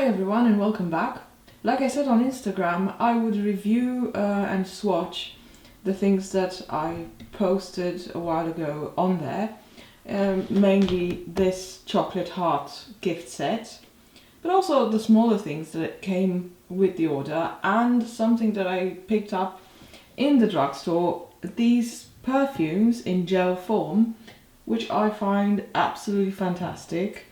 everyone and welcome back. Like I said on Instagram, I would review and swatch the things that I posted a while ago on there. Mainly this chocolate heart gift set, but also the smaller things that came with the order and something that I picked up in the drugstore, these perfumes in gel form, which I find absolutely fantastic.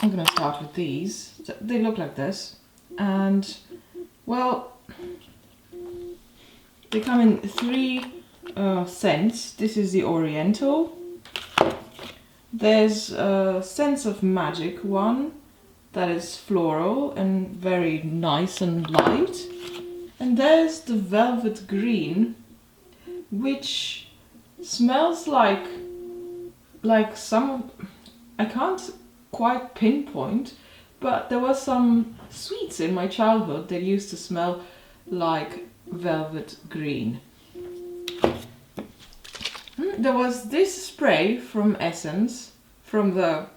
I'm gonna start with these. They look like this, and well, they come in three scents. This is the Oriental. There's a Sense of Magic one that is floral and very nice and light. And there's the Velvet Green, which smells like some, I can't quite pinpoint, but there were some sweets in my childhood that used to smell like velvet green. There was this spray from Essence, from the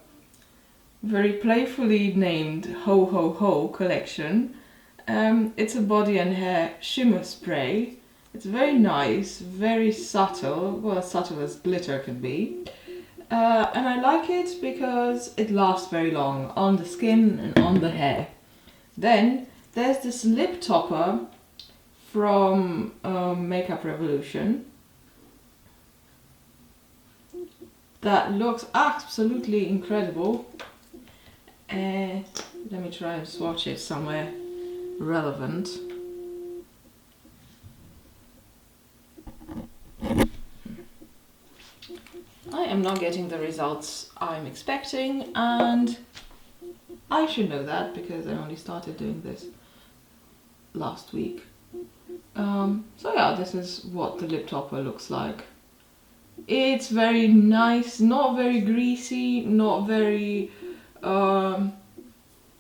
very playfully named Ho Ho Ho collection. It's a body and hair shimmer spray. It's very nice, very subtle, well, as subtle as glitter can be. And I like it because it lasts very long on the skin and on the hair. Then there's this lip topper from Makeup Revolution that looks absolutely incredible. Let me try and swatch it somewhere relevant. I am not getting the results I'm expecting, and I should know that because I only started doing this last week. So yeah, this is what the lip topper looks like. It's very nice, not very greasy, not very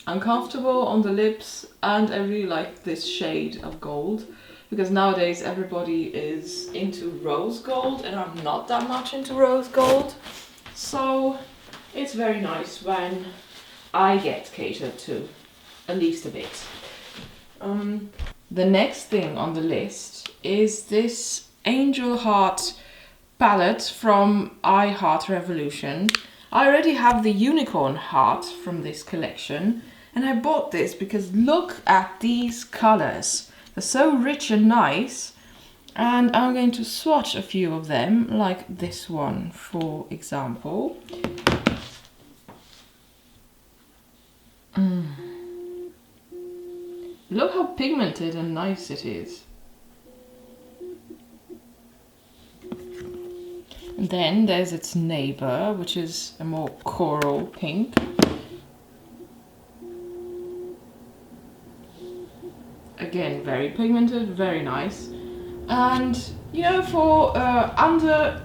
uncomfortable on the lips, and I really like this shade of gold because nowadays everybody is into rose gold and I'm not that much into rose gold, so it's very nice when I get catered to, at least a bit. The next thing on the list is this Angel Heart palette from I Heart Revolution. I already have the Unicorn Heart from this collection, and I bought this because look at these colors. They're so rich and nice, and I'm going to swatch a few of them, like this one, for example. Look how pigmented and nice it is. And then there's its neighbor, which is a more coral pink. Again, very pigmented, very nice. And you know, for under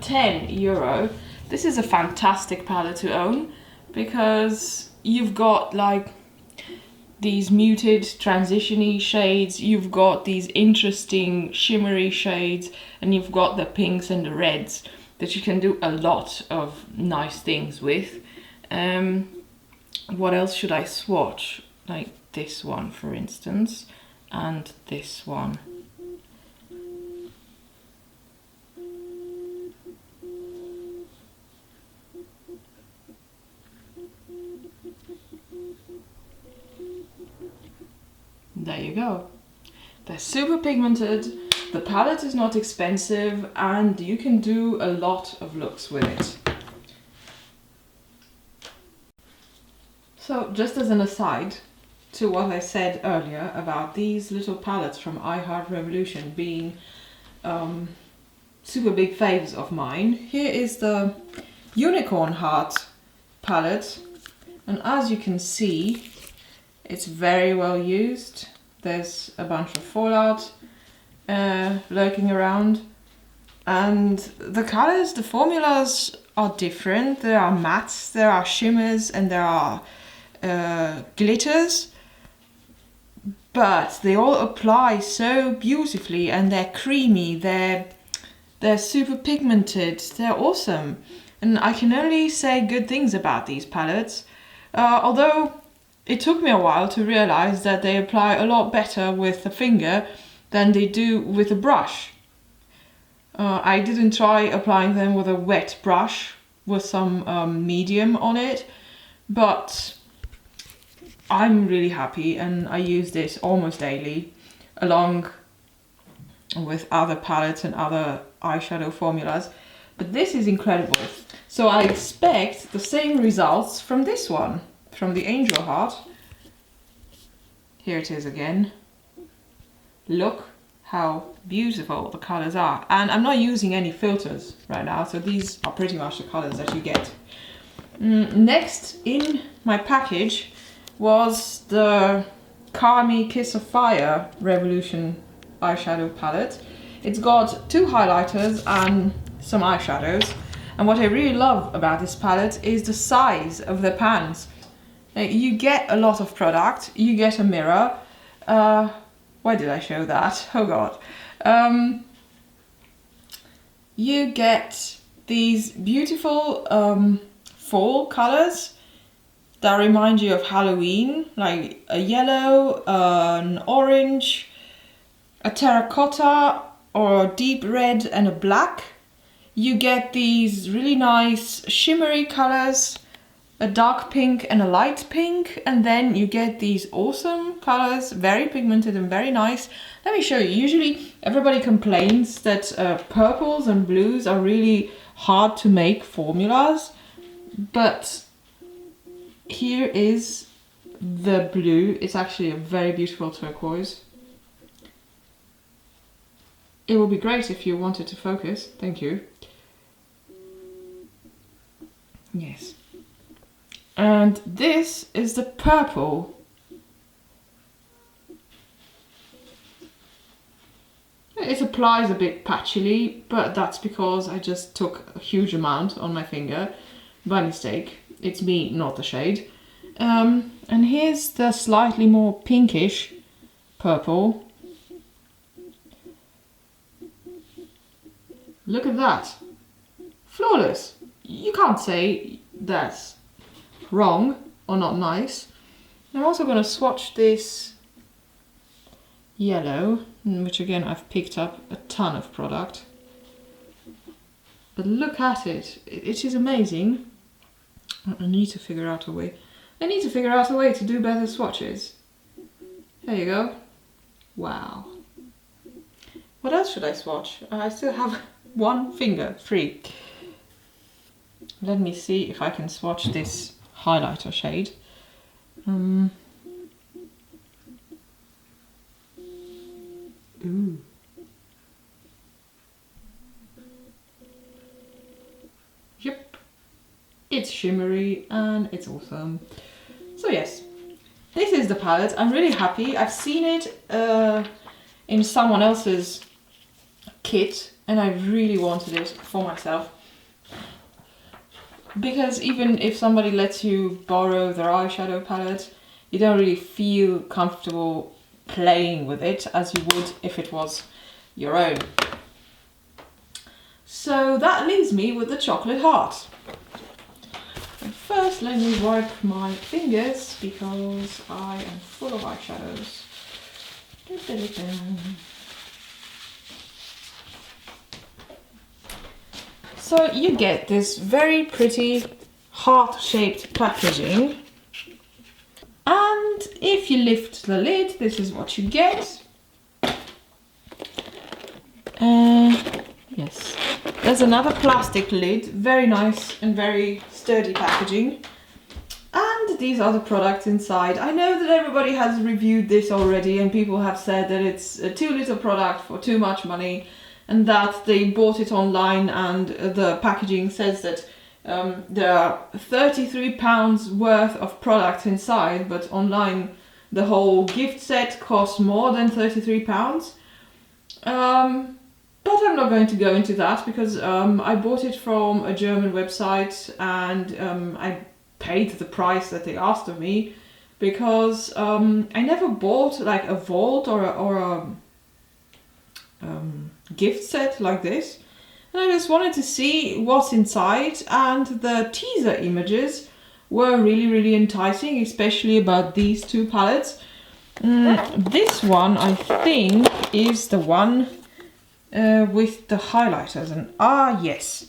10 euro, this is a fantastic palette to own because you've got like these muted transition-y shades, you've got these interesting shimmery shades, and you've got the pinks and the reds that you can do a lot of nice things with. What else should I swatch? Like this one, for instance, and this one. There you go. They're super pigmented, the palette is not expensive, and you can do a lot of looks with it. So just as an aside to what I said earlier about these little palettes from I Heart Revolution being super big faves of mine, here is the Unicorn Heart palette, and as you can see, it's very well used. There's a bunch of fallout lurking around, and the colors, the formulas are different. There are mattes, there are shimmers, and there are glitters, but they all apply so beautifully, and they're creamy, they're super pigmented, they're awesome. And I can only say good things about these palettes. Although it took me a while to realize that they apply a lot better with the finger than they do with a brush. I didn't try applying them with a wet brush with some medium on it, but I'm really happy and I use this almost daily along with other palettes and other eyeshadow formulas. But this is incredible. So I expect the same results from this one, from the Angel Heart. Here it is again. Look how beautiful the colors are. And I'm not using any filters right now, so these are pretty much the colors that you get. Next in my package was the Carmi Kiss of Fire Revolution eyeshadow palette. It's got 2 highlighters and some eyeshadows. And what I really love about this palette is the size of the pans. You get a lot of product, you get a mirror. Why did I show that? Oh god. You get these beautiful fall colors that remind you of Halloween, like a yellow, an orange, a terracotta, or a deep red and a black. You get these really nice shimmery colors, a dark pink and a light pink, and then you get these awesome colors, very pigmented and very nice. Let me show you. Usually everybody complains that purples and blues are really hard to make formulas, but here is the blue. It's actually a very beautiful turquoise. It would be great if you wanted to focus. Thank you. Yes. And this is the purple. It applies a bit patchily, but that's because I just took a huge amount on my finger by mistake. It's me, not the shade. And here's the slightly more pinkish purple. Look at that. Flawless. You can't say that's wrong or not nice. I'm also going to swatch this yellow, which again I've picked up a ton of product. But look at it. It is amazing. I need to figure out a way. I need to figure out a way to do better swatches. There you go. Wow. What else should I swatch? I still have one finger free. Let me see if I can swatch this highlighter shade. Ooh. Yep. It's shimmery and it's awesome. So yes, this is the palette. I'm really happy. I've seen it in someone else's kit and I really wanted it for myself. Because even if somebody lets you borrow their eyeshadow palette, you don't really feel comfortable playing with it as you would if it was your own. So that leaves me with the chocolate heart. But first let me wipe my fingers because I am full of eyeshadows. So you get this very pretty heart-shaped packaging, and if you lift the lid, this is what you get. Yes, there's another plastic lid, very nice and very sturdy packaging. And these are the products inside. I know that everybody has reviewed this already and people have said that it's too little product for too much money, and that they bought it online and the packaging says that there are £33 worth of product inside, but online the whole gift set costs more than £33. But I'm not going to go into that because I bought it from a German website and I paid the price that they asked of me because I never bought like a vault or a gift set like this, and I just wanted to see what's inside, and the teaser images were really enticing, especially about these two palettes. This one, I think, is the one with the highlighters. And yes.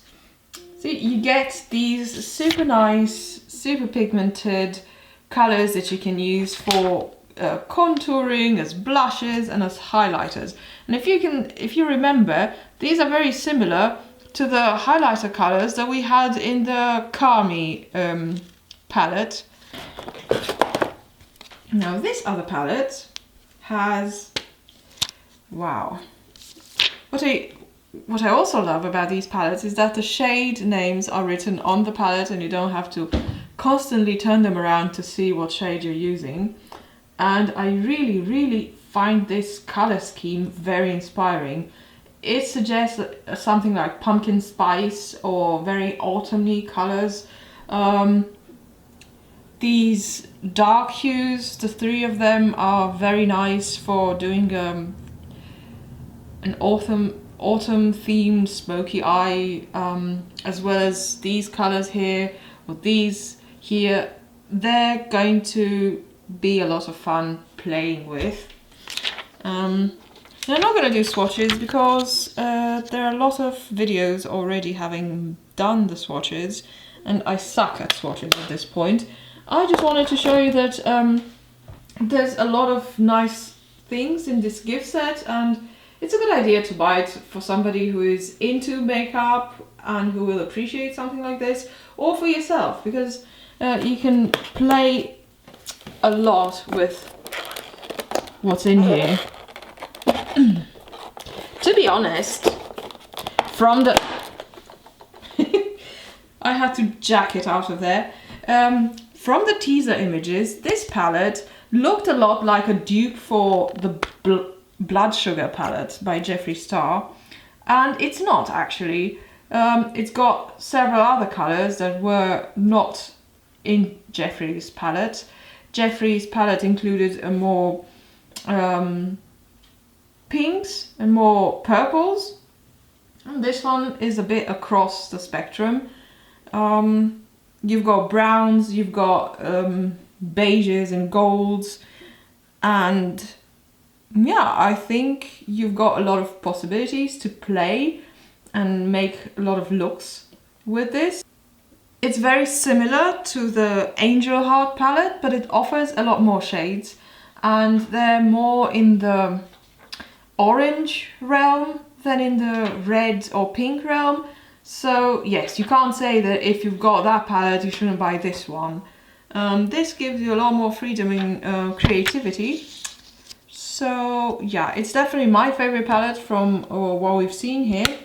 See, you get these super nice, super pigmented colors that you can use for contouring, as blushes and as highlighters. And if you remember, these are very similar to the highlighter colors that we had in the Kami palette. Now this other palette has, wow. What I also love about these palettes is that the shade names are written on the palette and you don't have to constantly turn them around to see what shade you're using. And I really find this color scheme very inspiring. It suggests something like pumpkin spice or very autumny colors. These dark hues, the three of them, are very nice for doing an autumn themed smoky eye, as well as these colors here, or these here. They're going to be a lot of fun playing with. I'm not going to do swatches because there are a lot of videos already having done the swatches, and I suck at swatches at this point. I just wanted to show you that there's a lot of nice things in this gift set, and it's a good idea to buy it for somebody who is into makeup and who will appreciate something like this, or for yourself, because you can play a lot with what's in here. To be honest, from the I had to jack it out of there. From the teaser images, this palette looked a lot like a dupe for the Blood Sugar palette by Jeffree Star, and it's not actually. It's got several other colors that were not in Jeffree's palette. Jeffree's palette included a more pinks and more purples, and this one is a bit across the spectrum. You've got browns, you've got beiges and golds, and yeah, I think you've got a lot of possibilities to play and make a lot of looks with this. It's very similar to the Angel Heart palette, but it offers a lot more shades, and they're more in the orange realm than in the red or pink realm. So yes, you can't say that if you've got that palette you shouldn't buy this one. This gives you a lot more freedom in creativity. So yeah, it's definitely my favorite palette from what we've seen here.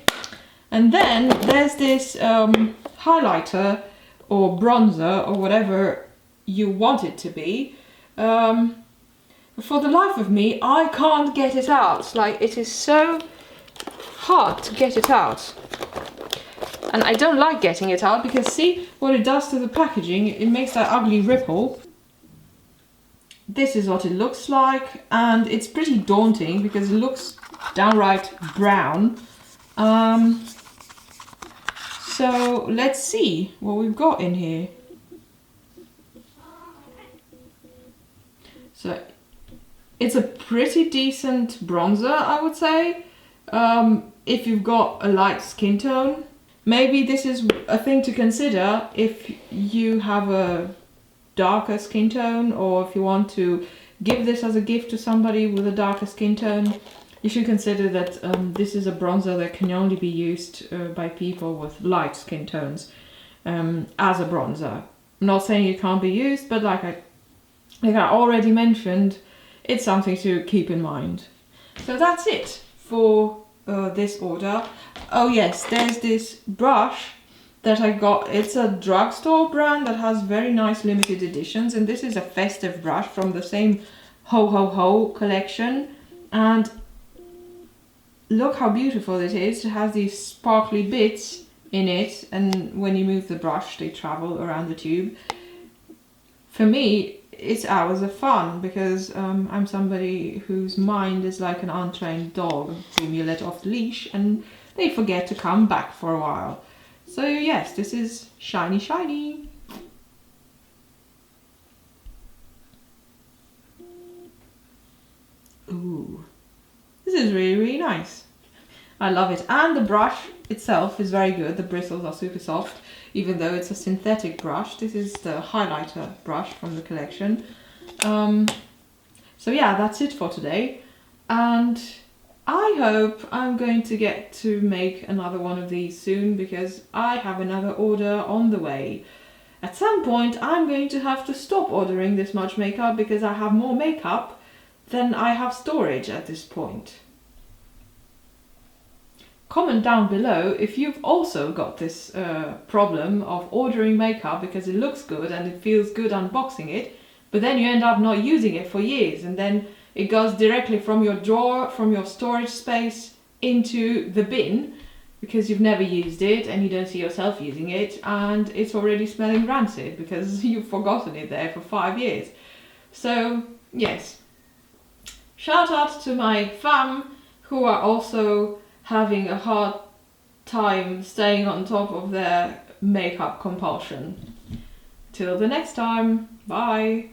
And then there's this highlighter or bronzer or whatever you want it to be. For the life of me, I can't get it out. Like, it is so hard to get it out. And I don't like getting it out because see what it does to the packaging. It makes that ugly ripple. This is what it looks like, and it's pretty daunting because it looks downright brown. So let's see what we've got in here. So it's a pretty decent bronzer, I would say, if you've got a light skin tone. Maybe this is a thing to consider if you have a darker skin tone, or if you want to give this as a gift to somebody with a darker skin tone. You should consider that this is a bronzer that can only be used by people with light skin tones as a bronzer. I'm not saying it can't be used, but like I already mentioned, it's something to keep in mind. So that's it for this order. Oh yes, there's this brush that I got. It's a drugstore brand that has very nice limited editions, and this is a festive brush from the same Ho Ho Ho collection. And look how beautiful it is. It has these sparkly bits in it, and when you move the brush they travel around the tube. For me, it's hours of fun because I'm somebody whose mind is like an untrained dog whom you let off the leash and they forget to come back for a while. So yes, this is shiny shiny. is really, really nice. I love it. And the brush itself is very good. The bristles are super soft, even though it's a synthetic brush. This is the highlighter brush from the collection. So yeah, that's it for today. And I hope I'm going to get to make another one of these soon, because I have another order on the way. At some point I'm going to have to stop ordering this much makeup, because I have more makeup than I have storage at this point. Comment down below if you've also got this problem of ordering makeup because it looks good and it feels good unboxing it, but then you end up not using it for years, and then it goes directly from your drawer, from your storage space, into the bin because you've never used it and you don't see yourself using it, and it's already smelling rancid because you've forgotten it there for 5 years. So yes, shout out to my fam who are also having a hard time staying on top of their makeup compulsion. Till the next time, bye!